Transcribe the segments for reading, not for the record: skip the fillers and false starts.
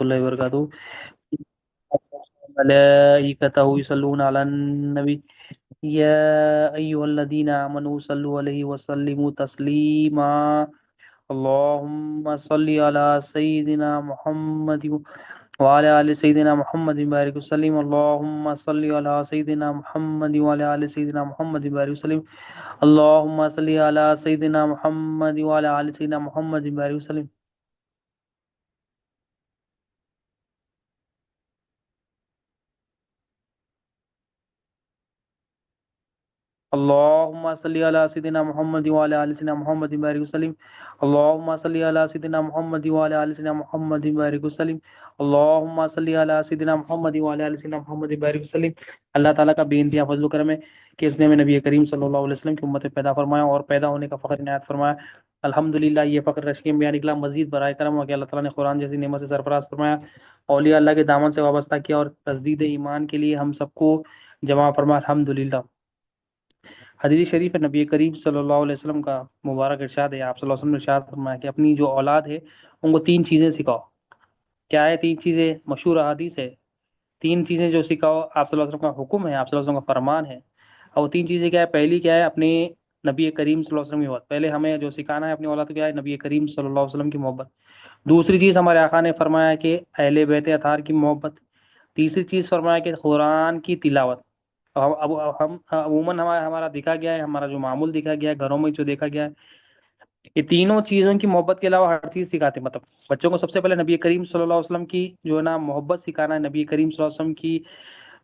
الله وبركاته. ملائكته يصلون على النبي يا أيها الذين آمنوا صلوا عليه وسلموا تسليما. اللهم صل على سيدنا محمد وعلى آل سيدنا محمد بارك وسلم. اللهم صل على سيدنا محمد وعلى آل سيدنا محمد بارك وسلم. اللهم صل على سيدنا محمد وعلى آل سيدنا محمد بارك وسلم. اللهم صل على سيدنا محمد وعلى ال سيدنا محمد بارك وسلم. اللهم صل على سيدنا محمد وعلى ال سيدنا محمد بارك وسلم. اللهم صل على سيدنا محمد وعلى ال سيدنا محمد بارك وسلم. اللہ تعالیٰ کا بے انتہا فضل و کرم ہے کہ اس نے ہمیں نبی کریم صلی اللہ علیہ وسلم کی امت پیدا فرمایا اور پیدا ہونے کا فخر عنایت فرمایا. الحمدللہ یہ فخر رشک میں نکلا. مزید برائے کرم ہو کہ اللہ تعالیٰ نے قرآن جیسی نعمت سے سرفراز فرمایا, اولیاء اللہ کے دامن سے وابستہ کیا اور تجدید ایمان کے لیے ہم سب کو جمع فرمایا. الحمدللہ. حدیث شریف ہے نبی کریم صلی اللہ علیہ وسلم کا مبارک ارشاد ہے. آپ صلی اللہ علیہ وسلم نے ارشاد فرمایا کہ اپنی جو اولاد ہے ان کو تین چیزیں سکھاؤ. کیا ہے تین چیزیں؟ مشہور حدیث ہے. تین چیزیں جو سکھاؤ, آپ صلی اللہ علیہ وسلم کا حکم ہے, آپ صلی اللہ علیہ وسلم کا فرمان ہے. اور وہ تین چیزیں کیا ہے؟ پہلی کیا ہے؟ اپنے نبی کریم صلی اللہ علیہ وسلم کی محبت. پہلے ہمیں جو سکھانا ہے اپنی اولاد کو کیا ہے؟ نبی کریم صلی اللہ علیہ وسلم کی محبت. دوسری چیز ہمارے آقا نے فرمایا کہ اہل بیت اطہار کی محبت. تیسری چیز فرمایا کہ قرآن کی تلاوت. اب ہم عموماً ہمارا دیکھا گیا ہے, ہمارا جو معمول دیکھا گیا ہے, گھروں میں جو دیکھا گیا ہے, یہ تینوں چیزوں کی محبت کے علاوہ ہر چیز سکھاتے ہیں. مطلب بچوں کو سب سے پہلے نبی کریم صلی اللہ علیہ وسلم کی جو ہے نا محبت سکھانا ہے, نبی کریم صلی اللہ علیہ وسلم کی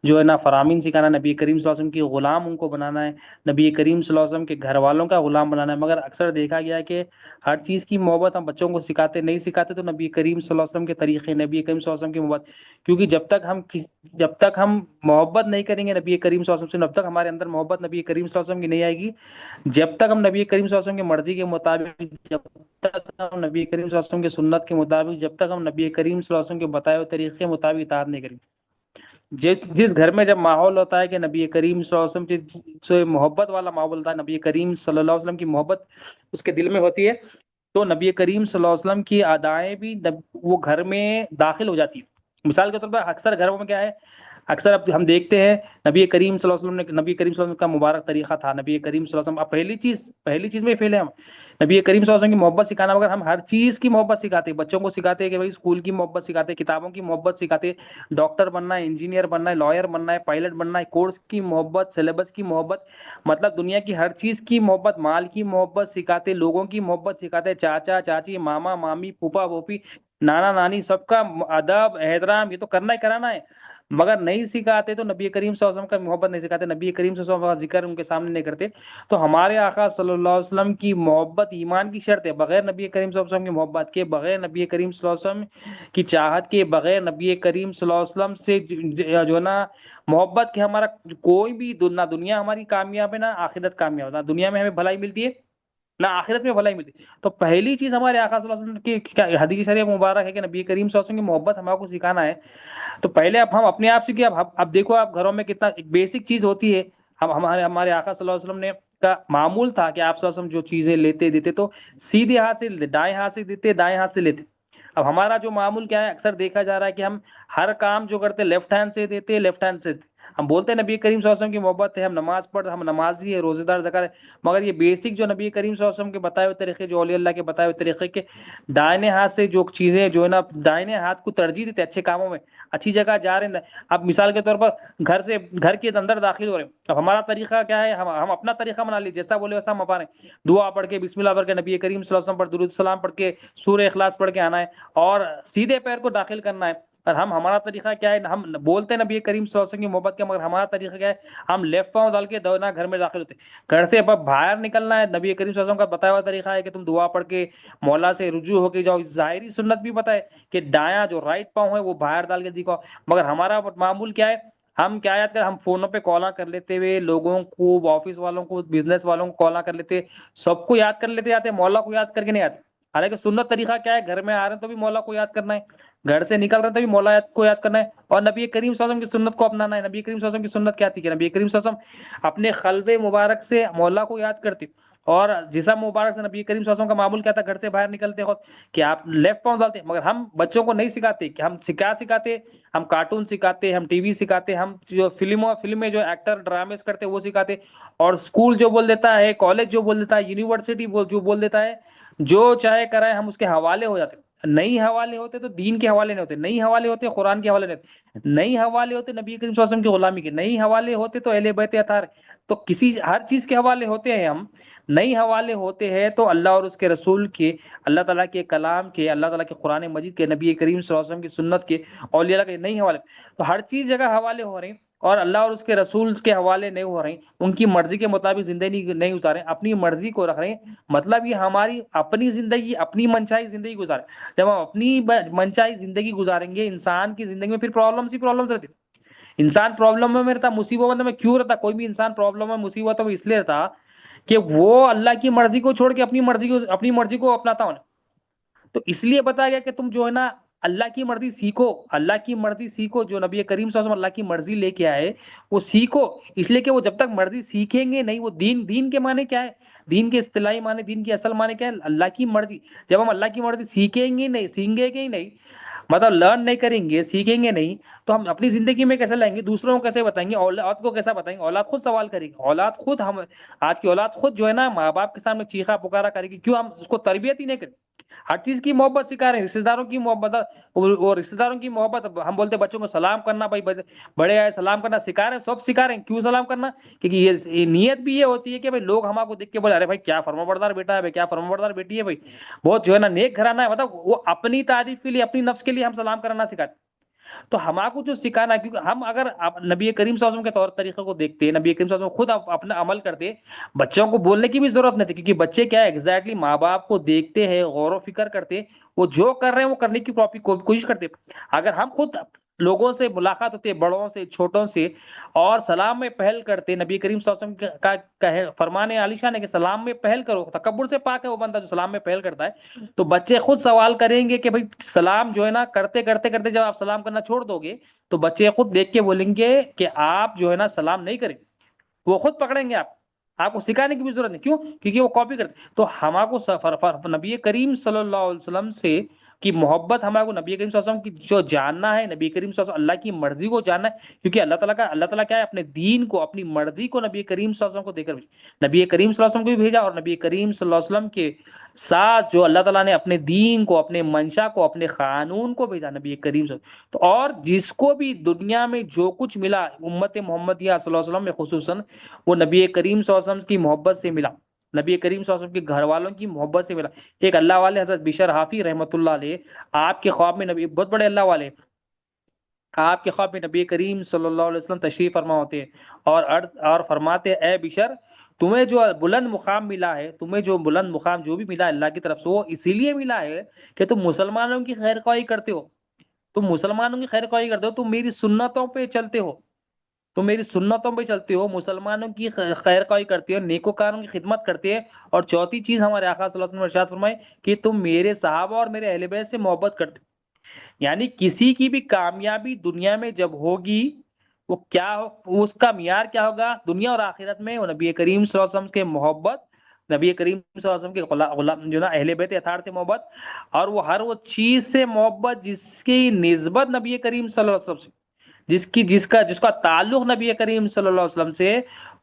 جو ہے نا فرامین سکھانا, نبی کریم صلی اللہ علیہ وسلم کی غلام ان کو بنانا ہے, نبی کریم صلی اللہ علیہ وسلم کے گھر والوں کا غلام بنانا ہے. مگر اکثر دیکھا گیا ہے کہ ہر چیز کی محبت ہم بچوں کو سکھاتے نہیں سکھاتے تو نبی کریم صلی اللہ علیہ وسلم کے طریقے, نبی کریم صلی اللہ علیہ وسلم کی محبت. کیونکہ جب تک ہم محبت نہیں کریں گے نبی کریم صلی اللہ علیہ وسلم سے, جب تک ہمارے اندر محبت نبی کریم صلی اللہ علیہ وسلم کی نہیں آئے گی, جب تک ہم نبی کریم صلی اللہ علیہ وسلم کی مرضی کے مطابق, جب تک ہم نبی کریم صلی اللہ علیہ وسلم کی سنت کے مطابق, جب تک ہم نبی کریم صلی اللہ علیہ وسلم کے بتائے ہوئے طریقے کے مطابق اطاعت نہیں کریں گے. جس گھر میں جب ماحول ہوتا ہے کہ نبی کریم صلی اللہ علیہ وسلم سے محبت والا ماحول ہوتا ہے, نبی کریم صلی اللہ علیہ وسلم کی محبت اس کے دل میں ہوتی ہے, تو نبی کریم صلی اللہ علیہ وسلم کی ادائیں بھی وہ گھر میں داخل ہو جاتی ہیں. مثال کے طور پر اکثر گھروں میں کیا ہے, اکثر اب ہم دیکھتے ہیں نبی کریم صلی اللہ علیہ وسلم نے, نبی کریم صلی اللہ علیہ وسلم کا مبارک طریقہ تھا, نبی کریم صلی اللہ علیہ وسلم. اب پہلی چیز میں فیل ہے ہم نبی کریم صلی اللہ علیہ وسلم کی محبت سکھانا, مگر ہم ہر چیز کی محبت سکھاتے ہیں. بچوں کو سکھاتے ہیں کہ بھائی اسکول کی محبت سکھاتے ہیں, کتابوں کی محبت سکھاتے ہیں, ڈاکٹر بننا ہے, انجینئر بننا ہے, لائر بننا ہے, پائلٹ بننا ہے, کورس کی محبت, سلیبس کی محبت, مطلب دنیا کی ہر چیز کی محبت, مال کی محبت سکھاتے, لوگوں کی محبت سکھاتے, چاچا چاچی, ماما مامی, پھوپھا پھوپھی, نانا نانی, سب کا ادب احترام یہ تو کرنا ہی کرانا ہے. مگر نہیں سکھاتے تو نبی کریم صلی اللہ علیہ وسلم کا محبت نہیں سکھاتے, نبی کریم صلی اللہ علیہ وسلم کا ذکر ان کے سامنے نہیں کرتے. تو ہمارے آقا صلی اللہ علیہ وسلم کی محبت ایمان کی شرط ہے. بغیر نبی کریم صلی اللہ علیہ وسلم کی محبت کے, بغیر نبی کریم صلی اللہ علیہ وسلم کی چاہت کے, بغیر نبی کریم صلی اللہ علیہ وسلم سے جو ہے نا محبت کے, ہمارا کوئی بھی نہ دنیا ہماری کامیاب ہے نہ آخرت کامیاب ہے. نہ دنیا میں ہمیں بھلائی ملتی ہے نہ آخرت میں بھلائی ملتی ہے. تو پہلی چیز ہمارے آقا صلی اللہ علیہ وسلم کی حدیث شریف مبارک ہے کہ نبی کریم صلی اللہ علیہ وسلم کی محبت ہمارے کو سکھانا ہے. تو پہلے اب ہم اپنے آپ سے کیا, اب دیکھو آپ گھروں میں کتنا ایک بیسک چیز ہوتی ہے. ہمارے آقا صلی اللہ علیہ وسلم نے کا معمول تھا کہ آپ صلی اللہ علیہ وسلم جو چیزیں لیتے دیتے تو سیدھے ہاتھ سے لیتے, دائیں ہاتھ سے دیتے, دائیں ہاتھ سے لیتے. اب ہمارا جو معمول کیا ہے, اکثر دیکھا جا رہا ہے کہ ہم ہر کام جو کرتے لیفٹ ہینڈ سے دیتے, لیفٹ ہینڈ سے دیتے. ہم بولتے ہیں نبی کریم صلی اللہ علیہ وسلم کی محبت ہے, ہم نماز پڑھ, ہم نمازی ہے, روزے دار, زکات ہے, مگر یہ بیسک جو نبی کریم صلی اللہ علیہ وسلم کے بتائے ہوئے طریقے, جو اولیاء اللہ کے بتائے ہوئے طریقے کے, دائنے ہاتھ سے جو چیزیں جو ہے نا, دائنے ہاتھ کو ترجیح دیتے اچھے کاموں میں, اچھی جگہ جا رہے ہیں. اب مثال کے طور پر گھر کے اندر داخل ہو رہے ہیں, اب ہمارا طریقہ کیا ہے, ہم اپنا طریقہ بنا لیجیے, جیسا بولے ویسا ہم اپا رہے ہیں. دعا پڑھ کے, بسم اللہ پڑھ کے, نبی کریم صلی اللہ علیہ وسلم پر درود السلام پڑھ کے, سورہ اخلاص پڑھ کے آنا ہے اور سیدھے پیر کو داخل کرنا ہے. اور ہمارا طریقہ کیا ہے, ہم بولتے ہیں نبی کریم صلی اللہ علیہ وسلم کی محبت کا, مگر ہمارا طریقہ کیا ہے, ہم لیفٹ پاؤں ڈال کے دونا گھر میں داخل ہوتے ہیں. گھر سے باہر نکلنا ہے, نبی کریم صلی اللہ علیہ وسلم کا بتایا ہوا طریقہ ہے کہ تم دعا پڑھ کے مولا سے رجوع ہو کے جاؤ. ظاہری سنت بھی پتہ ہے کہ دایاں جو رائٹ پاؤں ہے وہ باہر ڈال کے دکھاؤ. مگر ہمارا معمول کیا ہے, ہم کیا یاد کر, ہم فونوں پہ کالاں کر لیتے ہوئے لوگوں کو, آفس والوں کو, بزنس والوں کو کالاں کر لیتے, سب کو یاد کر لیتے آتے, مولا کو یاد کر کے نہیں آتے. حالانکہ سنت طریقہ کیا ہے, گھر میں آ رہے ہیں تو بھی مولا کو یاد کرنا ہے, گھر سے نکل رہے ہیں تو بھی مولا کو یاد کرنا ہے, اور نبی کریم صلی اللہ علیہ وسلم کی سنت کو اپنانا ہے. نبی کریم صلی اللہ علیہ وسلم کی سنت کیا تھی کہ نبی کریم صلی اللہ علیہ وسلم اپنے قلب مبارک سے مولا کو یاد کرتے. اور جسم مبارک سے نبی کریم صلی اللہ علیہ وسلم کا معمول کیا تھا، گھر سے باہر نکلتے وقت کہ آپ لیفٹ پاؤں ڈالتے ہیں، مگر ہم بچوں کو نہیں سکھاتے کہ ہم کیا سکھاتے، ہم کارٹون سکھاتے، ہم ٹی وی سکھاتے، ہم جو فلمیں جو ایکٹر ڈرامے کرتے وہ سکھاتے، اور اسکول جو بول دیتا ہے، کالج جو بول دیتا ہے، یونیورسٹی جو بول دیتا ہے، جو چاہے کرائے ہم اس کے حوالے ہو جاتے ہیں۔ نہیں حوالے ہوتے تو دین کے حوالے نہیں ہوتے، نہیں حوالے ہوتے قرآن کے حوالے نہیں ہوتے، نہیں حوالے ہوتے نبی کریم صلی اللہ علیہ وسلم کی غلامی کے، نہیں حوالے ہوتے تو اہل بیت اطہار، تو کسی ہر چیز کے حوالے ہوتے ہیں ہم، نہیں حوالے ہوتے ہیں تو اللہ اور اس کے رسول کے، اللہ تعالیٰ کے کلام کے، اللہ تعالیٰ کے قرآن مجید کے، نبی کریم صلی اللہ علیہ وسلم کی سنت کے، اولیاء اللہ کے نہیں حوالے، تو ہر چیز جگہ حوالے ہو رہے ہیں، اور اللہ اور اس کے رسول کے حوالے نہیں ہو رہے ہیں، ان کی مرضی کے مطابق زندگی نہیں اتارے، اپنی مرضی کو رکھ رہے ہیں، مطلب یہ ہماری اپنی زندگی، اپنی منچائی زندگی گزارے، جب ہم اپنی منچائی زندگی گزاریں گے، انسان کی زندگی میں پھر پرابلمس ہی پرابلمس رہتی، انسان پرابلم میں رہتا، مصیبت میں کیوں رہتا، کوئی بھی انسان پرابلم میں مصیبت میں اس لیے رہتا کہ وہ اللہ کی مرضی کو چھوڑ کے اپنی مرضی کو اپناتا ہوں، تو اس لیے بتایا گیا کہ تم جو ہے نا اللہ کی مرضی سیکھو، اللہ کی مرضی سیکھو، جو نبی کریم صلی اللہ علیہ وسلم اللہ کی مرضی لے کے آئے وہ سیکھو، اس لیے کہ وہ جب تک مرضی سیکھیں گے نہیں، وہ دین کے معنی کیا ہے، دین کے اصطلاحی معنی، دین کی اصل معنی کیا ہے، اللہ کی مرضی، جب ہم اللہ کی مرضی سیکھیں گے ہی نہیں، مطلب لرن نہیں کریں گے، سیکھیں گے نہیں، تو ہم اپنی زندگی میں کیسے لائیں گے، دوسروں کو کیسے بتائیں گے، اولاد کو کیسا بتائیں گے، اولاد خود سوال کرے گی، اولاد خود ہم آج کی اولاد خود جو ہے نا ماں باپ کے سامنے چیخا پکارا کرے گی، کیوں ہم اس کو تربیت ہی نہیں کریں، ہر چیز کی محبت سکھا رہے ہیں، رشتے داروں کی محبت، اور رشتے داروں کی محبت، ہم بولتے ہیں بچوں کو سلام کرنا، بھائی بڑے آئے سلام کرنا سکھا رہے ہیں، سب سکھا رہے ہیں، کیوں سلام کرنا، کیونکہ یہ نیت بھی یہ ہوتی ہے کہ بھائی لوگ ہمارے کو دیکھ کے بولے ارے بھائی کیا فرما بردار بیٹا ہے، بھائی کیا فرما بردار بیٹی ہے، بھائی بہت جو ہے نا نیک گھرانہ ہے، مطلب وہ اپنی تعریف کے لیے، اپنی نفس کے لیے ہم سلام کرنا سکھاتے، تو ہمارے کو جو سکھانا ہے، کیونکہ ہم اگر نبی کریم صلی اللہ علیہ وسلم کے طور طریقے کو دیکھتے، نبی کریم صلی اللہ علیہ وسلم خود اپنا عمل کرتے، بچوں کو بولنے کی بھی ضرورت نہیں تھی، کیونکہ بچے کیا ہے ایگزیکٹلی ماں باپ کو دیکھتے ہیں، غور و فکر کرتے، وہ جو کر رہے ہیں وہ کرنے کی کوشش کرتے، اگر ہم خود لوگوں سے ملاقات ہوتے، بڑوں سے چھوٹوں سے، اور سلام میں پہل کرتے، نبی کریم صلی اللہ علیہ وسلم کا فرمان عالی شان ہے کہ سلام میں پہل کرو، تکبر سے پاک ہے وہ بندہ جو سلام میں پہل کرتا ہے، تو بچے خود سوال کریں گے کہ بھائی سلام جو ہے نا کرتے کرتے کرتے جب آپ سلام کرنا چھوڑ دو گے تو بچے خود دیکھ کے بولیں گے کہ آپ جو ہے نا سلام نہیں کریں، وہ خود پکڑیں گے آپ کو سکھانے کی بھی ضرورت نہیں، کیوں، کیونکہ وہ کاپی کرتے، تو ہمارے کو نبی کریم صلی اللہ علیہ وسلم سے کی محبت، ہمارے کو نبی کریم صلی اللہ علیہ وسلم کی جو جاننا ہے، نبی کریم صلی اللہ علیہ وسلم اللہ کی مرضی کو جاننا ہے، کیونکہ اللہ تعالیٰ کیا ہے اپنے دین کو، اپنی مرضی کو نبی کریم صلی اللہ علیہ وسلم کو دے کر بھیجا، نبی کریم صلی اللہ علیہ وسلم کو بھی بھیجا، اور نبی کریم صلی اللہ علیہ وسلم کے ساتھ جو اللہ تعالیٰ نے اپنے دین کو، اپنے منشا کو، اپنے قانون کو بھیجا نبی کریم صلی اللہ علیہ وسلم، تو اور جس کو بھی دنیا میں جو کچھ ملا امت محمدیہ صلی اللہ علیہ وسلم میں خصوصاً، وہ نبی کریم صلی اللہ علیہ وسلم کی محبت سے ملا، نبی کریم صلی اللہ علیہ وسلم کے گھر والوں کی محبت سے ملا، ایک اللہ والے حضرت بشر حافی رحمۃ اللہ علیہ، آپ کے خواب میں نبی، بہت بڑے اللہ والے، آپ کے خواب میں نبی کریم صلی اللہ علیہ وسلم تشریف فرما ہوتے ہیں، اور فرماتے اے بشر، تمہیں جو بلند مقام ملا ہے، تمہیں جو بلند مقام جو بھی ملا ہے اللہ کی طرف سے، وہ اسی لیے ملا ہے کہ تم مسلمانوں کی خیر خواہی کرتے ہو، تم مسلمانوں کی خیر خواہی کرتے ہو، تم میری سنتوں پہ چلتے ہو، تم میری سنتوں پہ چلتے ہو، مسلمانوں کی خیر خواہی کرتے ہو، نیکوکاروں کی خدمت کرتے ہیں، اور چوتھی چیز ہمارے آقا صلی اللہ علیہ وسلم نے ارشاد فرمائے کہ تم میرے صحابہ اور میرے اہل بیت سے محبت کرتے ہو، یعنی کسی کی بھی کامیابی دنیا میں جب ہوگی، وہ کیا ہو، اس کا معیار کیا ہوگا دنیا اور آخرت میں، وہ نبی کریم صلی اللہ علیہ وسلم کے محبت، نبی کریم صلی اللہ علیہ وسلم کے غلام جو نا اہل بیت اطہار سے محبت، اور وہ ہر وہ چیز سے محبت جس کی نسبت نبی کریم صلی اللہ علیہ وسلم سے، جس کا تعلق نبی کریم صلی اللہ علیہ وسلم سے،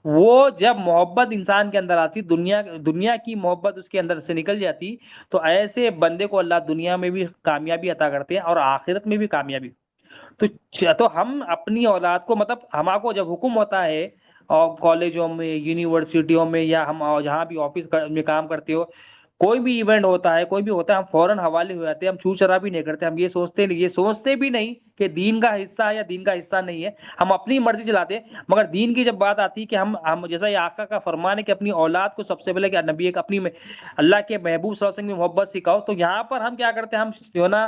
وہ جب محبت انسان کے اندر آتی، دنیا کی محبت اس کے اندر سے نکل جاتی، تو ایسے بندے کو اللہ دنیا میں بھی کامیابی عطا کرتے ہیں اور آخرت میں بھی کامیابی، تو ہم اپنی اولاد کو، مطلب ہمارے کو جب حکم ہوتا ہے، اور کالجوں میں، یونیورسٹیوں میں، یا ہم جہاں بھی آفس میں کام کرتے ہو، کوئی بھی ایونٹ ہوتا ہے، کوئی بھی ہوتا ہے، ہم فوراً حوالے ہو جاتے ہیں، ہم چو چرا بھی نہیں کرتے، ہم یہ سوچتے بھی نہیں کہ دین کا حصہ ہے یا دین کا حصہ نہیں ہے، ہم اپنی مرضی چلاتے ہیں، مگر دین کی جب بات آتی ہے کہ ہم جیسا یہ آقا کا فرمان ہے کہ اپنی اولاد کو سب سے پہلے کہ نبی ایک اپنی اللہ کے محبوب صلی اللہ علیہ وسلم کی محبت سکھاؤ، تو یہاں پر ہم کیا کرتے ہیں، ہم جو ہے نا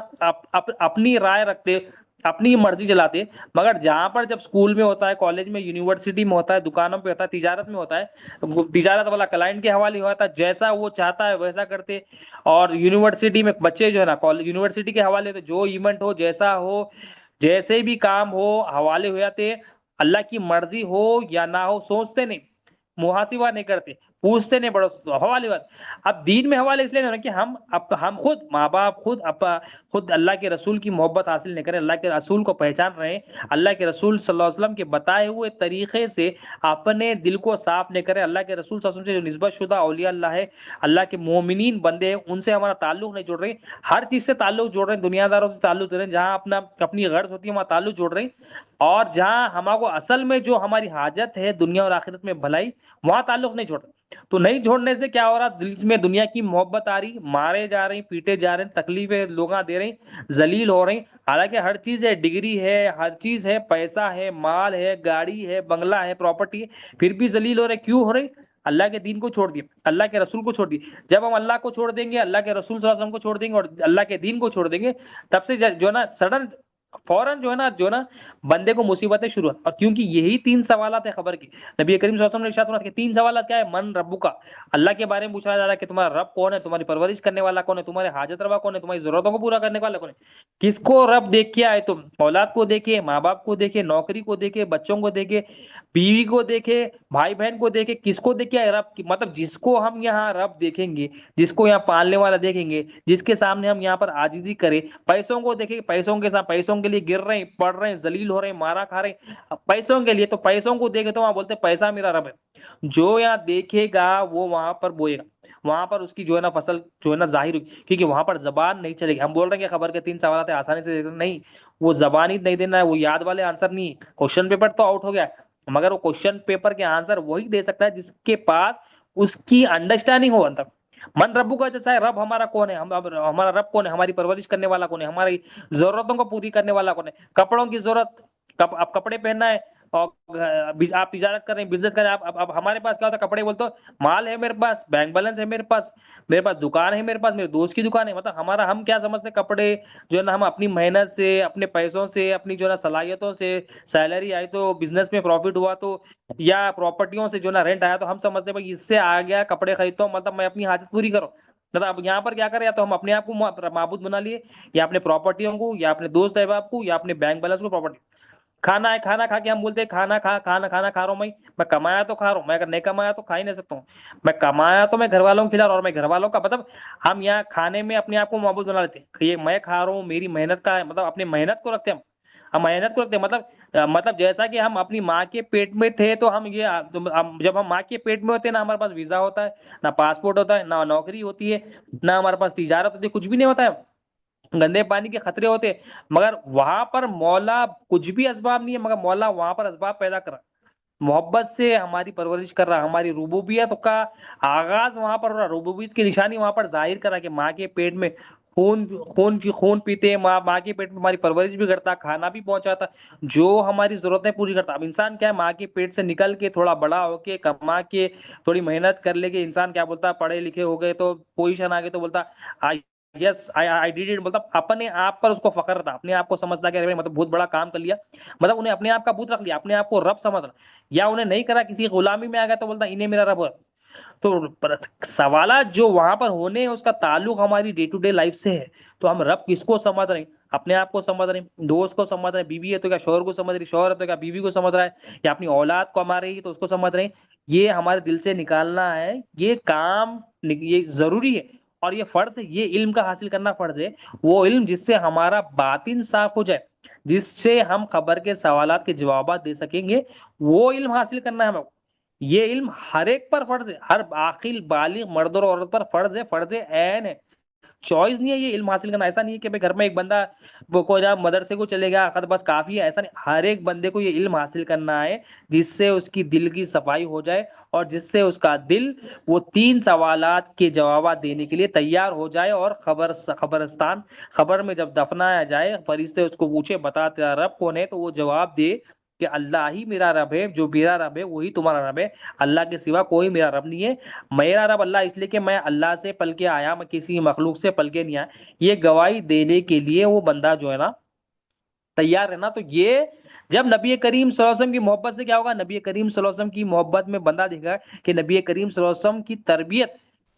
اپنی رائے رکھتے، اپنی مرضی چلاتے، مگر جہاں پر جب اسکول میں ہوتا ہے، کالج میں، یونیورسٹی میں ہوتا ہے، دکانوں پہ ہوتا ہے، تجارت میں ہوتا ہے، تجارت والا کلائنٹ کے حوالے ہوتا ہے، جیسا وہ چاہتا ہے ویسا کرتے، اور یونیورسٹی میں بچے جو ہے نا یونیورسٹی کے حوالے تو جو ایونٹ ہو، جیسا ہو، جیسے بھی کام ہو، حوالے ہو جاتے، اللہ کی مرضی ہو یا نہ ہو سوچتے نہیں، محاسبہ نہیں کرتے، پوچھتے نہیں بڑوں سے، حوالے بات۔ اب دین میں حوالے اس لیے نہیں کہ ہم خود ماں باپ خود اللہ کے رسول کی محبت حاصل نہیں کریں، اللہ کے رسول کو پہچان رہے ہیں، اللہ کے رسول صلی اللہ علیہ وسلم کے بتائے ہوئے طریقے سے اپنے دل کو صاف نہیں کریں، اللہ کے رسول صلی اللہ علیہ وسلم سے جو نسبت شدہ اولیاء اللہ ہے، اللہ کے مومنین بندے ہیں، ان سے ہمارا تعلق نہیں جوڑ رہے، ہر چیز سے تعلق جوڑ رہے ہیں، دنیا داروں سے تعلق جوڑ رہے ہیں، جہاں اپنی غرض ہوتی ہے وہاں تعلق جوڑ رہے ہیں، اور جہاں ہمارے کو اصل میں جو ہماری حاجت ہے دنیا اور آخرت میں بھلائی، وہاں تعلق نہیں جوڑ رہے۔ تو نہیں جوڑنے سے کیا ہو رہا، دل میں دنیا کی محبت آ رہی، مارے جا رہے ہیں، پیٹے جا رہے ہیں، تکلیفیں لوگ دے رہے ہیں، ذلیل ہو رہے ہیں، حالانکہ ہر چیز ہے، ڈگری ہے، ہر چیز ہے، پیسہ ہے، مال ہے، گاڑی ہے، بنگلہ ہے، پراپرٹی ہے، پھر بھی ذلیل ہو رہے، کیوں ہو رہے؟ اللہ کے دین کو چھوڑ دیے، اللہ کے رسول کو چھوڑ دیے۔ جب ہم اللہ کو چھوڑ دیں گے، اللہ کے رسول صلی اللہ علیہ وسلم کو چھوڑ دیں گے اور اللہ کے دین کو چھوڑ دیں گے، تب سے جو ہے نا سڈن فوراً جو ہے نا بندے کو مصیبتیں شروع ہیں، اور کیونکہ یہی تین سوالات ہیں خبر کی، نبی کریم صلی اللہ علیہ وسلم نے ارشاد فرمایا کہ تین سوالات کیا ہے؟ من ربو کا، اللہ کے بارے میں پوچھا جا رہا ہے کہ تمہارا رب کون ہے، تمہاری پرورش کرنے والا کون ہے، تمہارے حاجت روا کون ہے، تمہاری ضرورتوں کو پورا کرنے والا کون ہے۔ کس کو رب دیکھ کے آئے تم؟ اولاد کو دیکھے، ماں باپ کو دیکھے، نوکری کو دیکھے، بچوں کو دیکھے، بیوی کو دیکھے، بھائی بہن کو دیکھے، کس کو دیکھے آئے؟ رب کی، مطلب جس کو ہم یہاں رب دیکھیں گے، جس کو یہاں پالنے والا دیکھیں گے، جس کے سامنے ہم یہاں پر عاجزی کریں، پیسوں کو دیکھیں، پیسوں کے ساتھ پیسوں کے لیے گر رہے ہیں، پڑ رہے ہیں، ذلیل ہو رہے ہیں، مارا کھا رہے ہیں پیسوں کے لیے، تو پیسوں کو دیکھے تو وہاں بولتے ہیں پیسہ میرا رب ہے۔ جو یہاں دیکھے گا وہ وہاں پر بوئے گا، وہاں پر اس کی جو ہے نا فصل جو ہے نا ظاہر ہوگی، کیونکہ وہاں پر زبان نہیں چلے گی۔ ہم بول رہے ہیں کہ خبر کے تین سوالات ہیں آسانی سے نہیں، وہ زبان ہی نہیں دینا ہے، وہ یاد والے آنسر نہیں، کوشچن پیپر تو آؤٹ ہو گیا، مگر وہ کوشچن پیپر کے آنسر وہی دے سکتا ہے جس کے پاس اس کی انڈرسٹینڈنگ ہو اندر۔ من ربو کا جیسا ہے، رب ہمارا کون ہے، ہمارا رب کون ہے، ہماری پرورش کرنے والا کون ہے، ہماری ضرورتوں کو پوری کرنے والا کون ہے۔ کپڑوں کی ضرورت، اب کپڑے پہننا ہے، اور آپ تجارت کر رہے ہیں، بزنس کر رہے ہیں، اب ہمارے پاس کیا ہوتا ہے، کپڑے بولتے ہو مال ہے میرے پاس، بینک بیلنس ہے میرے پاس دکان ہے، میرے پاس میرے دوست کی دکان ہے، مطلب ہم کیا سمجھتے ہیں کپڑے جو ہے نا، ہم اپنی محنت سے، اپنے پیسوں سے، اپنی جو ہے نا صلاحیتوں سے، سیلری آئی تو بزنس میں پروفٹ ہوا تو، یا پراپرٹیوں سے جو ہے نا رینٹ آیا تو ہم سمجھتے ہیں بھائی اس سے آ گیا کپڑے خریدتا ہوں، مطلب میں اپنی حاجت پوری کروں۔ مطلب اب یہاں پر کیا کریں، یا تو ہم اپنے آپ کو معبود بنا لیے، یا اپنے پراپرٹیوں کو، یا اپنے دوست احباب کو، یا اپنے بینک بیلنس کو پراپرٹی۔ کھانا ہے، کھانا کھا کے ہم بولتے ہیں کھانا کھا رہا ہوں، میں کمایا تو کھا رہا ہوں، میں اگر نہیں کمایا تو کھا ہی نہیں سکتا ہوں، میں کمایا تو میں گھر والوں کو کھلا رہا ہوں، اور میں گھر والوں کا مطلب ہم یہاں کھانے میں اپنے آپ کو معبود بنا لیتے ہیں کہ یہ میں کھا رہا ہوں، میری محنت کا ہے، مطلب اپنی محنت کو رکھتے ہیں ہم محنت کو رکھتے ہیں، مطلب جیسا کہ ہم اپنی ماں کے پیٹ میں تھے تو ہم جب ہم ماں کے پیٹ میں ہوتے ہیں، نہ ہمارے پاس ویزا ہوتا ہے، نہ پاسپورٹ ہوتا ہے، نہ نوکری ہوتی ہے، نہ ہمارے پاس تجارت ہوتی ہے، کچھ بھی نہیں ہوتا ہے، گندے پانی کے خطرے ہوتے، مگر وہاں پر مولا کچھ بھی اسباب نہیں ہے، مگر مولا وہاں پر اسباب پیدا کر رہا، محبت سے ہماری پرورش کر رہا، ہماری ربوبیت کا آغاز وہاں پر ہو رہا، ربوبیت کی نشانی وہاں پر ظاہر کر رہا کہ ماں کے پیٹ میں خون پیتے ہیں، ماں کے پیٹ میں ہماری پرورش بھی کرتا، کھانا بھی پہنچاتا، جو ہماری ضرورتیں پوری کرتا۔ اب انسان کیا ہے، ماں کے پیٹ سے نکل کے تھوڑا بڑا ہو کے کما کے تھوڑی محنت کر لے کے انسان کیا بولتا، پڑھے لکھے ہو گئے تو پوزیشن آ گئے تو بولتا یس آئی ڈیڈ اٹ، مطلب اپنے آپ پر اس کو فخر تھا، اپنے آپ کو سمجھتا کہ مطلب بہت بڑا کام کر لیا، مطلب انہیں اپنے آپ کا بت رکھ لیا، اپنے آپ کو رب سمجھ رہا، یا انہیں نہیں کرا کسی غلامی میں آ گیا تو بولتا انہیں میرا رب ہے۔ تو سوالات جو وہاں پر ہونے ہیں اس کا تعلق ہماری ڈے ٹو ڈے لائف سے ہے، تو ہم رب کس کو سمجھ رہے ہیں، اپنے آپ کو سمجھ رہے ہیں، دوست کو سمجھ رہے ہیں، بیوی ہے تو کیا شوہر کو سمجھ رہی، شوہر ہے تو کیا بیوی کو سمجھ رہا ہے، یا اپنی اولاد کو ہمارے ہی تو اس کو سمجھ رہے ہیں، یہ ہمارے دل سے نکالنا ہے، یہ کام یہ ضروری ہے، اور یہ فرض ہے، یہ علم کا حاصل کرنا فرض ہے، وہ علم جس سے ہمارا باطن صاف ہو جائے، جس سے ہم خبر کے سوالات کے جوابات دے سکیں گے، وہ علم حاصل کرنا ہے ہمیں۔ یہ علم ہر ایک پر فرض ہے، ہر عاقل بالغ مرد اور عورت پر فرض ہے، فرض عین ہے، چوائس نہیں ہے یہ علم حاصل کرنا۔ ایسا نہیں ہے کہ بھائی گھر میں ایک بندہ وہ کوئی جا مدرسے کو چلے گیا خط بس کافی ہے، ایسا نہیں، ہر ایک بندے کو یہ علم حاصل کرنا ہے جس سے اس کی دل کی صفائی ہو جائے، اور جس سے اس کا دل وہ تین سوالات کے جوابات دینے کے لیے تیار ہو جائے، اور خبر میں جب دفنایا جائے، فرشتے اس کو پوچھے بتا تیرا رب کون ہے، تو وہ جواب دے کہ اللہ ہی میرا رب ہے، جو میرا رب ہے وہی تمہارا رب ہے، اللہ کے سوا کوئی میرا رب نہیں ہے، میرا رب اللہ اس لیے کہ میں اللہ سے پل کے آیا، میں کسی مخلوق سے پل کے نہیں آیا، یہ گواہی دینے کے لیے وہ بندہ جو ہے نا تیار ہے نا۔ تو یہ جب نبی کریم صلی اللہ علیہ وسلم کی محبت سے کیا ہوگا، نبی کریم صلی اللہ علیہ وسلم کی محبت میں بندہ دیکھے گا کہ نبی کریم صلی اللہ علیہ وسلم کی تربیت،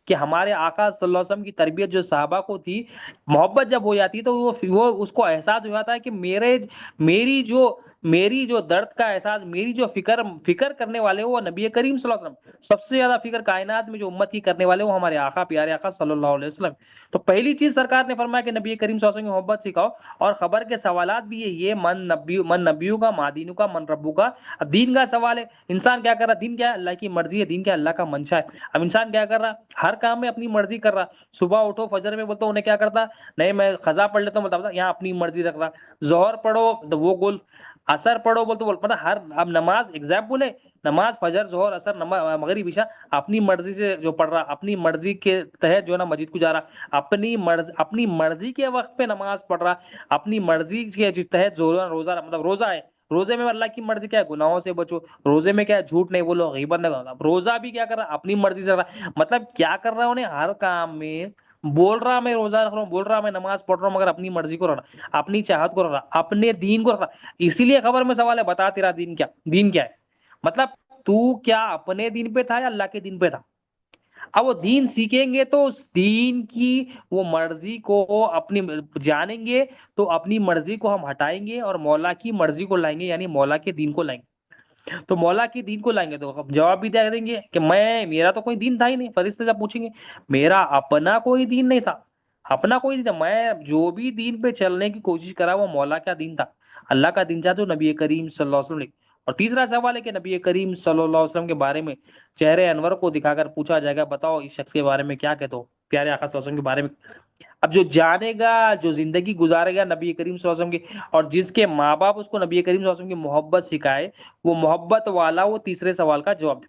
کہ ہمارے آقا صلی اللہ علیہ وسلم کی تربیت جو صحابہ کو تھی، محبت جب ہو جاتی تو وہ اس کو احساس ہو جاتا ہے کہ میری جو میری جو درد کا احساس، میری جو فکر کرنے والے وہ نبی کریم صلی اللہ علیہ وسلم، سب سے زیادہ فکر کائنات میں جو امت کی کرنے والے وہ ہمارے آقا، پیارے آقا صلی اللہ علیہ وسلم۔ تو پہلی چیز سرکار نے فرمایا کہ نبی کریم صلی اللہ علیہ وسلم کی محبت سکھاؤ، اور خبر کے سوالات بھی یہ من نبیوں کا، ما دینوں کا، من ربو کا۔ اب دین کا سوال ہے، انسان کیا کر رہا، دین کیا ہے، اللہ کی مرضی ہے، دین کیا ہے، اللہ کا منشا ہے۔ اب انسان کیا کر رہا، ہر کام میں اپنی مرضی کر رہا، صبح اٹھو فجر میں بولتا ہوں انہیں کیا کرتا، نہیں میں قضا پڑھ لیتا ہوں، بولتا یہاں اپنی مرضی رکھ رہا، ظہر پڑھو تو وہ گول، اثر پڑھو بولتے بول پتہ ہر، اب نماز ایگزامپل ہے، نماز فجر ظہر اثر مغرب عشاء اپنی مرضی سے جو پڑھ رہا، اپنی مرضی کے تحت جو ہے نا مسجد کو جا رہا، اپنی مرضی کے وقت پہ نماز پڑھ رہا، اپنی مرضی کے جو تحت روزہ مطلب روزہ ہے، روزے میں اللہ کی مرضی کیا ہے، گناہوں سے بچو، روزے میں کیا ہے، جھوٹ نہیں بولو، غیبت نہیں کرو، روزہ بھی کیا کر رہا، اپنی مرضی سے رہا، مطلب کیا کر رہا انہیں ہر کام میں، بول رہا میں روزہ رکھ رہا ہوں، بول رہا میں نماز پڑھ رہا ہوں، مگر اپنی مرضی کو رکھ رہا، اپنی چاہت کو رکھ رہا، اپنے دین کو رکھ رہا۔ اسی لیے خبر میں سوال ہے، بتا تیرا دین کیا ہے، مطلب تو کیا اپنے دین پہ تھا یا اللہ کے دین پہ تھا؟ اب وہ دین سیکھیں گے تو اس دین کی وہ مرضی کو اپنی جانیں گے، تو اپنی مرضی کو ہم ہٹائیں گے اور مولا کی مرضی کو لائیں گے، یعنی مولا کے دین کو لائیں گے۔ تو مولا کی دین کو لائیں گے تو اب جواب بھی دے دیں گے کہ میرا تو کوئی دین تھا ہی نہیں، فرشتے جب پوچھیں گے میرا اپنا کوئی دین نہیں تھا، اپنا کوئی دین تھا، میں جو بھی دین پہ چلنے کی کوشش کرا وہ مولا کا دین تھا، اللہ کا دین تھا، جو نبی کریم صلی اللہ علیہ وسلم نے۔ اور تیسرا سوال ہے کہ نبی کریم صلی اللہ علیہ وسلم کے بارے میں چہرے انور کو دکھا کر پوچھا جائے گا، بتاؤ اس شخص کے بارے میں کیا کہتے ہو، پیارے آقا صلی اللہ علیہ وسلم کے بارے میں۔ اب جو جانے گا، جو زندگی گزارے گا نبی کریم صلی اللہ علیہ وسلم کی، اور جس کے ماں باپ اس کو نبی کریم صلی اللہ علیہ وسلم کی محبت سکھائے، وہ محبت والا وہ تیسرے سوال کا جواب دے۔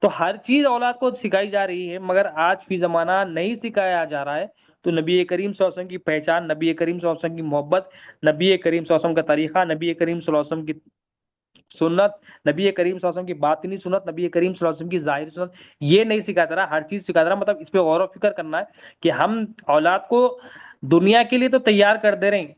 تو ہر چیز اولاد کو سکھائی جا رہی ہے، مگر آج فی زمانہ نہیں سکھایا جا رہا ہے۔ تو نبی کریم صلی اللہ علیہ وسلم کی پہچان، نبی کریم صلی اللہ علیہ وسلم کی محبت، نبی کریم صلی اللہ علیہ وسلم کا طریقہ، نبی کریم صلی اللہ علیہ وسلم کی سنت، نبی کریم صلی اللہ علیہ وسلم کی باطنی سنت، نبی کریم صلی اللہ علیہ وسلم کی ظاہری سنت، یہ نہیں سکھاتا رہا، ہر چیز سکھاتا رہا۔ مطلب اس پہ غور و فکر کرنا ہے کہ ہم اولاد کو دنیا کے لیے تو تیار کر دے رہے ہیں،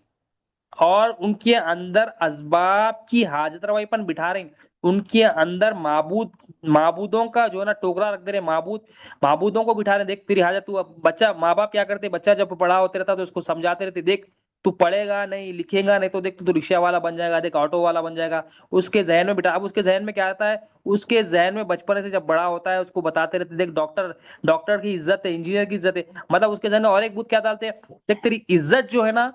اور ان کے اندر اسباب کی حاجت روائی پن بٹھا رہے ہیں، ان کے اندر معبودوں کا جو ہے نا ٹوکرا رکھ دے رہے، معبودوں کو بٹھا رہے، دیکھ تیری حاجت تو، اب بچہ، ماں باپ کیا کرتے، بچہ جب پڑھا ہوتے رہتا تو اس کو سمجھاتے رہتے، دیکھ تو پڑھے گا نہیں، لکھے گا نہیں، تو دیکھ تو رکشہ والا بن جائے گا، دیکھ آٹو والا بن جائے گا، اس کے ذہن میں بٹھا، اب اس کے ذہن میں کیا آتا ہے، اس کے ذہن میں بچپن سے جب بڑا ہوتا ہے اس کو بتاتے رہتے، دیکھ ڈاکٹر کی عزت ہے، انجینئر کی عزت ہے، مطلب اس کے ذہن میں اور ایک بت کیا ڈالتے ہیں، دیکھ تیری عزت جو ہے نا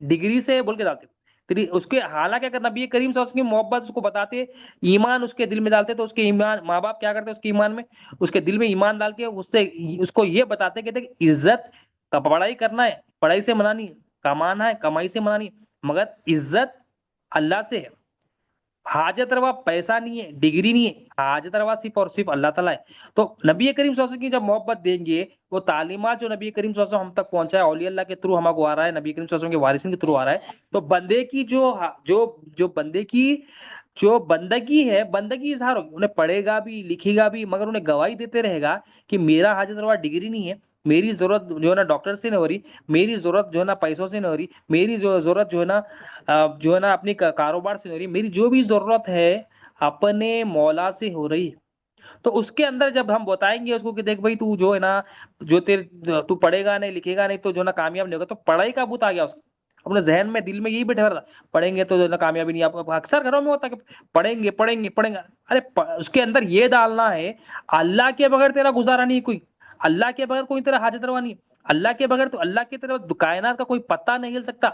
ڈگری سے بول کے ڈالتے تیری، اس کے حالانکہ اگر نبی کریم صلی اللہ علیہ وسلم کی محبت اس کو بتاتے، ایمان اس کے دل میں ڈالتے، تو اس کے ایمان، ماں باپ کیا کرتے اس کے ایمان میں، اس کے دل میں ایمان ڈال کے اس کو یہ بتاتے کہ دیکھ عزت کا پڑھائی کرنا ہے، پڑھائی سے منانی ہے، کمانا ہے، کمائی سے منانی ہے، مگر عزت اللہ سے ہے، حاجت روا پیسہ نہیں ہے، ڈگری نہیں ہے، حاجت روا صرف اور صرف اللہ تعالیٰ ہے۔ تو نبی کریم صلی اللہ علیہ وسلم کی جب محبت دیں گے، وہ تعلیمات جو نبی کریم صلی اللہ علیہ وسلم ہم تک پہنچا ہے، اولیاء اللہ کے تھرو ہم کو آ رہا ہے، نبی کریم صلی اللہ علیہ وسلم کے وارثین کے تھرو آ رہا ہے، تو بندے کی جو بندے کی جو بندگی ہے، بندگی اظہار ہوگی، انہیں پڑھے گا بھی، لکھے گا بھی، مگر انہیں گواہی دیتے رہے گا کہ میرا حاجت روا ڈگری نہیں ہے، میری ضرورت جو ہے نا ڈاکٹر سے نہیں ہو رہی، میری ضرورت جو ہے نا پیسوں سے نہیں ہو رہی، میری ضرورت جو ہے نا اپنی کاروبار سے نہیں ہو رہی، میری جو بھی ضرورت ہے اپنے مولا سے ہو رہی ہے۔ تو اس کے اندر جب ہم بتائیں گے اس کو کہ دیکھ بھائی تو جو ہے نا تو پڑھے گا نہیں، لکھے گا نہیں، تو جو ہے نا کامیاب نہیں ہوگا، تو پڑھائی کا بت آ گیا اس کو، اپنے ذہن میں، دل میں یہی بیٹھا رہا، پڑھیں گے تو جو ہے نا کامیابی نہیں، آپ اکثر گھروں میں ہوتا ہے کہ پڑھیں گے، ارے اس کے اندر یہ ڈالنا ہے، اللہ کے بغیر تیرا گزارا نہیں کوئی، اللہ کے بغیر کوئی تیرا حاجت روا نہیں، اللہ کے بغیر تو اللہ کی طرف کائنات کا کوئی پتہ نہیں ہل سکتا۔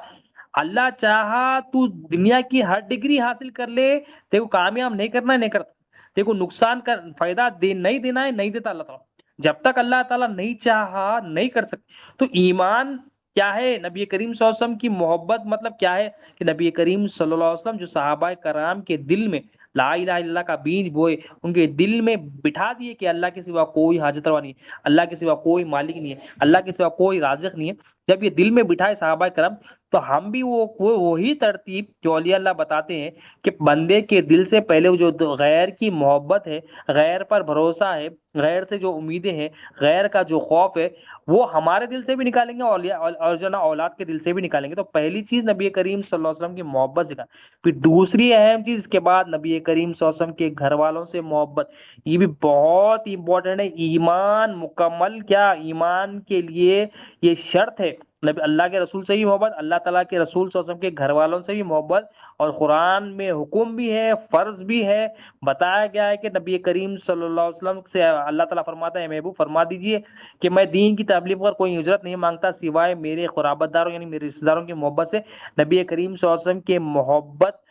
اللہ چاہا تو دنیا کی ہر ڈگری حاصل کر لے، دیکھو کامیاب نہیں کرنا ہے، نہیں کرتا، دیکھو نقصان کر فائدہ نہیں دینا ہے، نہیں دیتا اللہ تعالیٰ، جب تک اللہ تعالیٰ نہیں چاہا نہیں کر سکتے۔ تو ایمان کیا ہے، نبی کریم صلی اللہ علیہ وسلم کی محبت مطلب کیا ہے، کہ نبی کریم صلی اللہ علیہ وسلم جو صحابہ کرام کے دل میں لا الہ الا اللہ کا بیج بوئے، ان کے دل میں بٹھا دیے کہ اللہ کے سوا کوئی حاجت روا نہیں ہے، اللہ کے سوا کوئی مالک نہیں ہے، اللہ کے سوا کوئی رازق نہیں ہے، جب یہ دل میں بٹھائے صحابہ کرام، تو ہم بھی وہی ترتیب جو اولیاء اللہ بتاتے ہیں کہ بندے کے دل سے پہلے جو غیر کی محبت ہے، غیر پر بھروسہ ہے، غیر سے جو امیدیں ہیں، غیر کا جو خوف ہے، وہ ہمارے دل سے بھی نکالیں گے، اور جو نا اولاد کے دل سے بھی نکالیں گے۔ تو پہلی چیز نبی کریم صلی اللہ علیہ وسلم کی محبت سکھا، پھر دوسری اہم چیز اس کے بعد نبی کریم صلی اللہ علیہ وسلم کے گھر والوں سے محبت، یہ بھی بہت امپورٹنٹ ہے، ایمان مکمل، کیا ایمان کے لیے یہ شرط ہے نبی اللہ کے رسول سے بھی محبت، اللہ تعالیٰ کے رسول صلی اللہ علیہ وسلم کے گھر والوں سے بھی محبت، اور قرآن میں حکم بھی ہے، فرض بھی ہے، بتایا گیا ہے کہ نبی کریم صلی اللہ علیہ وسلم سے اللہ تعالیٰ فرماتا ہے محبوب فرما دیجئے کہ میں دین کی تبلیغ پر کوئی اجرت نہیں مانگتا سوائے میرے قرابت داروں یعنی میرے رشتہ داروں کی محبت سے۔ نبی کریم صلی اللہ علیہ وسلم کے محبت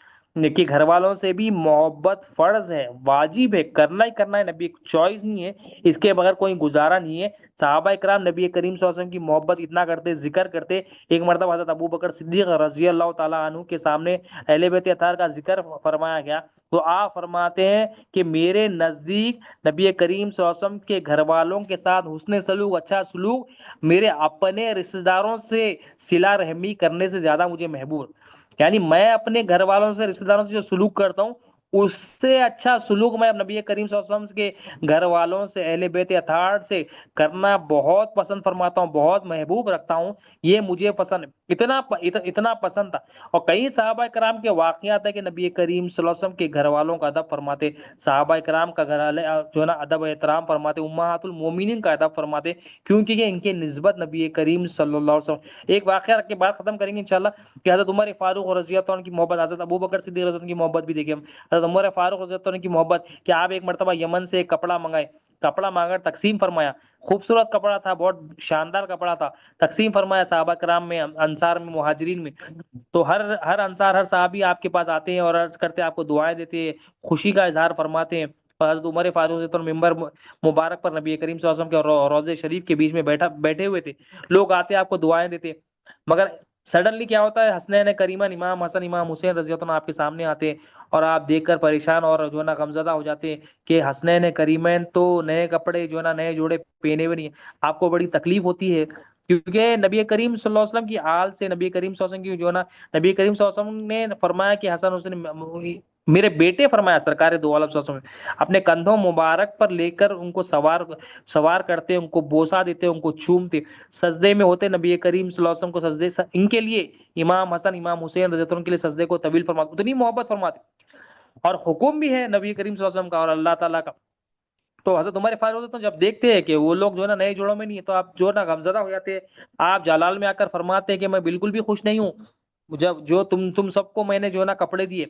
کہ گھر والوں سے بھی محبت فرض ہے، واجب ہے، کرنا ہی کرنا ہے، نبی چوائس نہیں ہے، اس کے بغیر کوئی گزارا نہیں ہے۔ صحابہ کرام نبی کریم صلی اللہ علیہ وسلم کی محبت اتنا کرتے، ذکر کرتے۔ ایک مرتبہ حضرت ابو بکر صدیق رضی اللہ تعالیٰ عنہ کے سامنے اہل بیت اطہار کا ذکر فرمایا گیا تو آپ فرماتے ہیں کہ میرے نزدیک نبی کریم صلی اللہ علیہ وسلم کے گھر والوں کے ساتھ حسن سلوک، اچھا سلوک میرے اپنے رشتہ داروں سے صلہ رحمی کرنے سے زیادہ مجھے محبوب ہے۔ یعنی میں اپنے گھر والوں سے، رشتہ داروں سے جو سلوک کرتا ہوں، اس سے اچھا سلوک میں نبی کریم صلی اللہ علیہ وسلم کے گھر والوں سے، اہل بیت اطہار سے کرنا بہت پسند فرماتا ہوں، بہت محبوب رکھتا ہوں، یہ مجھے پسند ہے۔ اتنا پسند تھا۔ اور کئی صحابہ کرام کے واقعات ہیں کہ نبی کریم صلی اللہ علیہ وسلم کے گھر والوں کا ادب فرماتے، صحابہ کرام کا گھر جو ہے نا ادب و احترام فرماتے، امہات المومنین کا ادب فرماتے، کیونکہ یہ ان کے نسبت نبی کریم صلی اللہ علیہ وسلم۔ ایک واقعہ رکھ کے بات ختم کریں گے انشاءاللہ کہ حضرت عمر فاروق رضی اللہ عنہ کی محبت، حضرت ابو بکر صدیق رضی اللہ عنہ کی محبت بھی دیکھیں ہم۔ حضرت عمر فاروق رضی اللہ عنہ کی محبت کہ آپ ایک مرتبہ یمن سے ایک کپڑا منگائے، کپڑا مانگا تقسیم فرمایا، خوبصورت کپڑا تھا، بہت شاندار کپڑا تھا، تقسیم فرمایا صحابہ کرام میں، انصار میں، مہاجرین میں۔ تو ہر انصار، ہر صحابی آپ کے پاس آتے ہیں اور عرض کرتے ہیں، آپ کو دعائیں دیتے ہیں، خوشی کا اظہار فرماتے ہیں۔ اور حضرت عمر فاروق رضی اللہ عنہ ممبر مبارک پر نبی کریم صلی اللہ علیہ وسلم کے روضے شریف کے بیچ میں بیٹھے ہوئے تھے، لوگ آتے آپ کو دعائیں دیتے، مگر سڈنلی کیا ہوتا ہے، حسنین کریمان امام حسن امام حسین رضی اللہ عنہ آپ کے سامنے آتے ہیں اور آپ دیکھ کر پریشان اور جو ہے نا غمزدہ ہو جاتے ہیں کہ حسنین کریمین تو نئے کپڑے جو ہے نا نئے جوڑے پہنے ہوئے نہیں ہیں۔ آپ کو بڑی تکلیف ہوتی ہے کیونکہ نبی کریم صلی اللہ علیہ وسلم کی آل سے، نبی کریم صلی اللہ علیہ وسلم کی جو ہے نا، نبی کریم صلی اللہ علیہ وسلم نے فرمایا کہ حسن حسین میرے بیٹے، فرمایا سرکار دو عالم صلی اللہ علیہ وسلم اپنے کندھوں مبارک پر لے کر ان کو سوار کرتے، ان کو بوسا دیتے، ان کو چومتے، سجدے میں ہوتے نبی کریم صلی اللہ علیہ وسلم کو سجدے ان کے لیے، امام حسن امام حسین رضی اللہ عنہ کے لیے سجدے کو طویل فرماتے، اتنی محبت فرماتے۔ اور حکم بھی ہے نبی کریم صلی اللہ علیہ وسلم کا اور اللہ تعالیٰ کا۔ تو حضرت عمر فاروق جب دیکھتے ہیں کہ وہ لوگ جو ہے نا نئے جوڑوں میں نہیں ہے تو آپ جو ہے نا غمزدہ ہو جاتے ہیں۔ آپ جلال میں آ کر فرماتے ہیں کہ میں بالکل بھی خوش نہیں ہوں، جب جو تم سب کو میں نے جو ہے نا کپڑے دیے،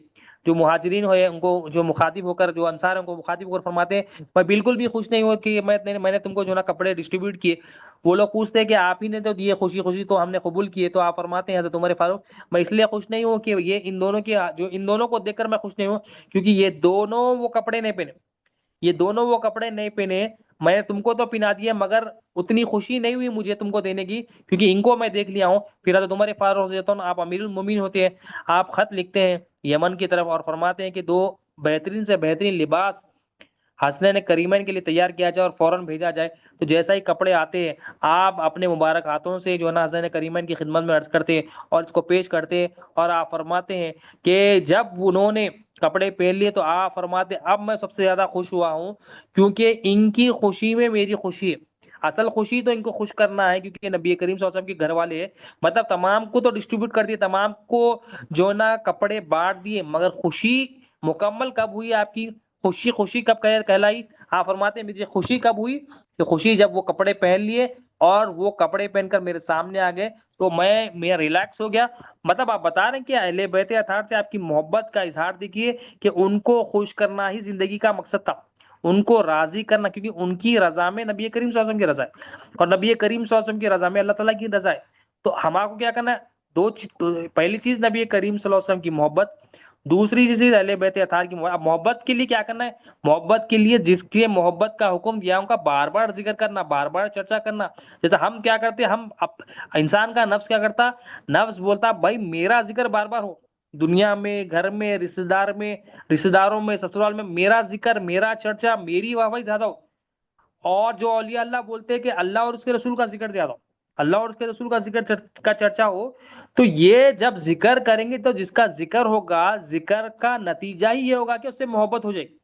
جو مہاجرین ہوئے ان کو جو مخاطب ہو کر، جو انصار ہیں ان کو مخاطب ہو کر فرماتے ہیں میں بالکل بھی خوش نہیں ہوں کہ میں نے تم کو جو ہے نا کپڑے ڈسٹریبیوٹ کیے۔ وہ لوگ پوچھتے ہیں کہ آپ ہی نے تو دیے، خوشی خوشی تو ہم نے قبول کیے۔ تو آپ فرماتے ہیں حضرت عمر فاروق میں اس لیے خوش نہیں ہوں کہ یہ ان دونوں کو دیکھ کر میں خوش نہیں ہوں کیونکہ یہ دونوں وہ کپڑے نہیں پہنے، یہ دونوں وہ کپڑے نہیں پہنے، میں نے تم کو تو پہنا دیے مگر اتنی خوشی نہیں ہوئی مجھے تم کو دینے کی کیونکہ ان کو میں دیکھ لیا ہوں۔ پھر حضرت عمر فاروق رضی اللہ عنہ آپ امیر المومنین ہوتے ہیں، آپ خط لکھتے ہیں یمن کی طرف اور فرماتے ہیں کہ دو بہترین سے بہترین لباس حسنین کریمین کے لیے تیار کیا جائے اور فوراً بھیجا جائے۔ تو جیسا ہی کپڑے آتے ہیں آپ اپنے مبارک ہاتھوں سے جو ہے نا حسنین کریمین کی خدمت میں عرض کرتے ہیں اور اس کو پیش کرتے ہیں، اور آپ فرماتے ہیں کہ جب انہوں نے کپڑے پہن لیے تو آپ فرماتے اب میں سب سے زیادہ خوش ہوا ہوں کیونکہ ان کی خوشی میں میری خوشی ہے۔ اصل خوشی تو ان کو خوش کرنا ہے کیونکہ نبی کریم صلی اللہ علیہ وسلم کے گھر والے ہیں، مطلب تمام کو تو ڈسٹریبیوٹ کر دیے، تمام کو جو نا کپڑے بانٹ دیے، مگر خوشی مکمل کب ہوئی آپ کی؟ خوشی کب کہلائی؟ آپ فرماتے ہیں مجھے خوشی کب ہوئی کہ خوشی جب وہ کپڑے پہن لیے اور وہ کپڑے پہن کر میرے سامنے آ گئے تو میرا ریلیکس ہو گیا۔ مطلب آپ بتا رہے ہیں کہ اہل بیت اطہار سے آپ کی محبت کا اظہار دیکھیے کہ ان کو خوش کرنا ہی زندگی کا مقصد تھا، ان کو راضی کرنا، کیونکہ ان کی رضا میں نبی کریم صلی اللہ علیہ وسلم کی رضا ہے اور نبی کریم صلی اللہ علیہ وسلم کی رضا میں اللہ تعالیٰ کی رضا ہے۔ تو ہمارا کو کیا کرنا ہے؟ پہلی چیز نبی کریم صلی اللہ علیہ وسلم کی محبت، دوسری چیز اہل بیت اطہار کی محبت۔ اب محبت کے لیے کیا کرنا ہے؟ محبت کے لیے جس کے محبت کا حکم دیا ان کا بار بار ذکر کرنا، بار بار چرچا کرنا۔ جیسے ہم کیا کرتے ہیں، انسان کا نفس کیا کرتا؟ نفس بولتا بھائی میرا ذکر بار بار ہو، دنیا میں، گھر میں، رشتہ داروں میں، سسرال میں میرا ذکر، میرا چرچا، میری واہ واہی زیادہ ہو۔ اور جو اولیاء اللہ بولتے ہیں کہ اللہ اور اس کے رسول کا ذکر زیادہ ہو، اللہ اور اس کے رسول کا ذکر کا چرچا ہو، تو یہ جب ذکر کریں گے تو جس کا ذکر ہوگا، ذکر کا نتیجہ ہی یہ ہوگا کہ اس سے محبت ہو جائے گی۔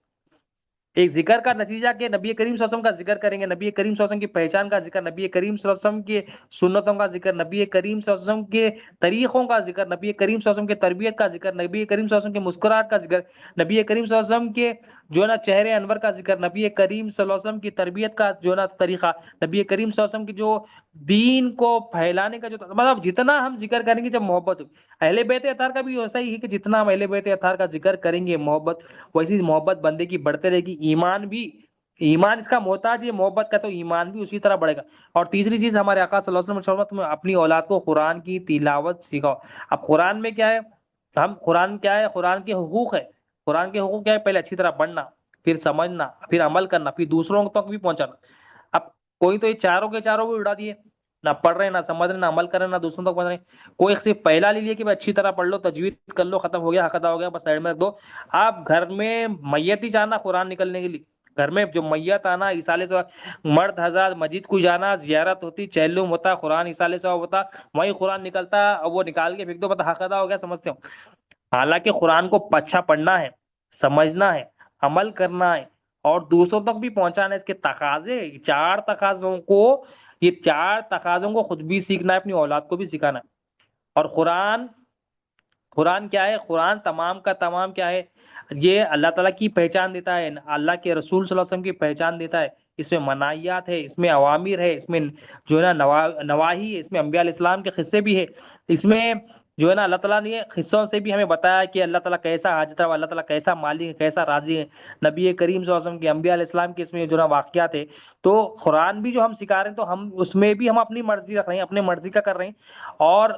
ایک ذکر کا نتیجہ کہ نبی کریم صلی اللہ علیہ وسلم کا ذکر کریں گے، نبی کریم صلی اللہ علیہ وسلم کی پہچان کا ذکر، نبی کریم صلی اللہ علیہ وسلم کے سنتوں کا ذکر، نبی کریم صلی اللہ علیہ وسلم کے طریقوں کا ذکر، نبی کریم صلی اللہ علیہ وسلم کے تربیت کا ذکر، نبی کریم صلی اللہ علیہ وسلم کے مسکراہٹ کا ذکر، نبی کریم صلی اللہ علیہ وسلم کے جو ہے نا چہرے انور کا ذکر، نبی کریم صلی اللہ علیہ وسلم کی تربیت کا جو ہے نا طریقہ، نبی کریم صلی اللہ علیہ وسلم کی جو دین کو پھیلانے کا جو مطلب جتنا ہم ذکر کریں گے جب محبت اہل بیت اطہار کا بھی ویسا ہی ہے کہ جتنا ہم اہل بیت اطہار کا ذکر کریں گے محبت، ویسی محبت بندے کی بڑھتے رہے گی، ایمان بھی، ایمان اس کا محتاج ہے محبت کا، تو ایمان بھی اسی طرح بڑھے گا۔ اور تیسری چیز ہمارے آقا صلی اللہ علیہ وسلم نے فرمایا تم اپنی اولاد کو قرآن کی تلاوت سکھاؤ۔ اب قرآن میں کیا ہے، ہم قرآن کیا ہے، قرآن کے حقوق ہے، قرآن کے حقوق کیا ہے، پہلے اچھی طرح پڑھنا، پھر سمجھنا، پھر عمل کرنا، پھر دوسروں تک بھی پہنچانا۔ اب کوئی تو یہ چاروں کے چاروں بھی اڑا دیے، نہ پڑھ رہے نہ سمجھ رہے نہ عمل کر رہے نہ دوسروں تک پہنچ رہے، کوئی صرف پہلا لے لیے کہ بھائی اچھی طرح پڑھ لو، تجوید کر لو، ختم ہو گیا، حق ادا ہو گیا، بس سائڈ میں رکھ دو۔ آپ گھر میں میت ہی جانا قرآن نکلنے کے لیے، گھر میں جو میت آنا ایسالے سے مرد حضرات مسجد کو جانا، زیارت ہوتی، چہلم ہوتا، قرآن ایسالے سے ہوتا، وہی قرآن نکلتا، اور وہ نکال کے پھینک دو، بتا حق ادا ہو گیا، سمجھتے ہو؟ حالانکہ قرآن کو اچھا پڑھنا ہے، سمجھنا ہے، عمل کرنا ہے، اور دوسروں تک بھی پہنچانا ہے۔ اس کے تقاضے، چار تقاضوں کو، یہ چار تقاضوں کو خود بھی سیکھنا ہے، اپنی اولاد کو بھی سکھانا ہے۔ اور قرآن، قرآن کیا ہے، قرآن تمام کا تمام کیا ہے، یہ اللہ تعالیٰ کی پہچان دیتا ہے، اللہ کے رسول صلی اللہ علیہ وسلم کی پہچان دیتا ہے۔ اس میں منایات ہے، اس میں اوامر ہے، اس میں جو ہے نا نواہی ہے، اس میں انبیاء علیہ السلام کے قصے بھی ہے، اس میں جو ہے نا اللہ تعالیٰ نے قصوں سے بھی ہمیں بتایا کہ اللہ تعالیٰ کیسا حاجت روا، اللہ تعالیٰ کیسا مالک ہے، کیسا راضی ہے، نبی کریم صلی اللہ علیہ وسلم کے، انبیاء علیہ السلام کے اس میں جو ہے نا واقعات ہے۔ تو قرآن بھی جو ہم سکھا رہے ہیں تو ہم اس میں بھی ہم اپنی مرضی رکھ رہے ہیں، اپنے مرضی کا کر رہے ہیں، اور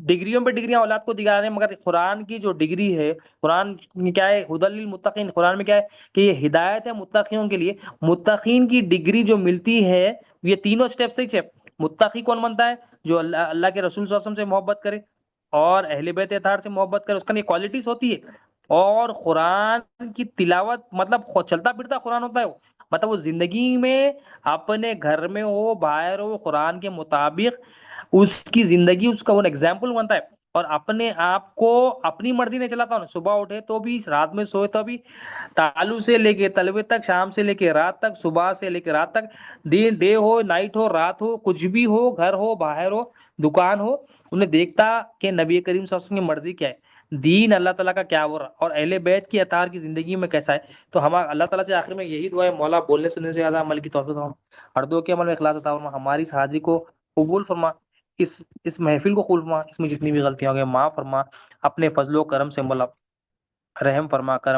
ڈگریوں پہ ڈگریاں اولاد کو دکھا رہے ہیں، مگر قرآن کی جو ڈگری ہے، قرآن میں کیا ہے، ہدی للمتقین، قرآن میں کیا ہے کہ یہ ہدایت ہے متقیوں کے لیے۔ متقین کی ڈگری جو ملتی ہے یہ تینوں سٹیپ سے ہی ہے۔ متقی کون بنتا ہے؟ جو اللہ کے رسول صلی اللہ علیہ وسلم سے محبت کرے اور اہل بیت اطہار سے محبت کرے، اس کا یہ کوالٹیز ہوتی ہے۔ اور قرآن کی تلاوت مطلب چلتا پھرتا قرآن ہوتا ہے وہ، مطلب وہ زندگی میں اپنے گھر میں ہو باہر ہو قرآن کے مطابق اس کی زندگی اس کا وہ ایگزامپل بنتا ہے۔ اور اپنے آپ کو اپنی مرضی نہیں چلاتا ہوں، صبح اٹھے تو بھی، رات میں سوئے تو بھی، تالو سے لے کے تلوے تک، شام سے لے کے رات تک، صبح سے لے کے رات تک، ڈے ہو نائٹ ہو رات ہو، کچھ بھی ہو، گھر ہو باہر ہو دکان ہو، انہیں دیکھتا کہ نبی کریم صلی اللہ علیہ وسلم کی مرضی کیا ہے، دین اللہ تعالیٰ کا کیا ہو رہا، اور اہل بیت کی اطہار کی زندگی میں کیسا ہے۔ تو ہم اللہ تعالیٰ سے آخر میں یہی دعا ہے، مولا بولنے سننے سے زیادہ عمل کی توفیق ہم ہر دو کے عمل میں اخلاص عطا فرما، ہماری اس حاضری کو قبول فرما، اس محفل کو قبول فرما، اس میں جتنی بھی غلطیاں ہو گئی معاف فرما، اپنے فضل و کرم سے مولا رحم فرما، کرم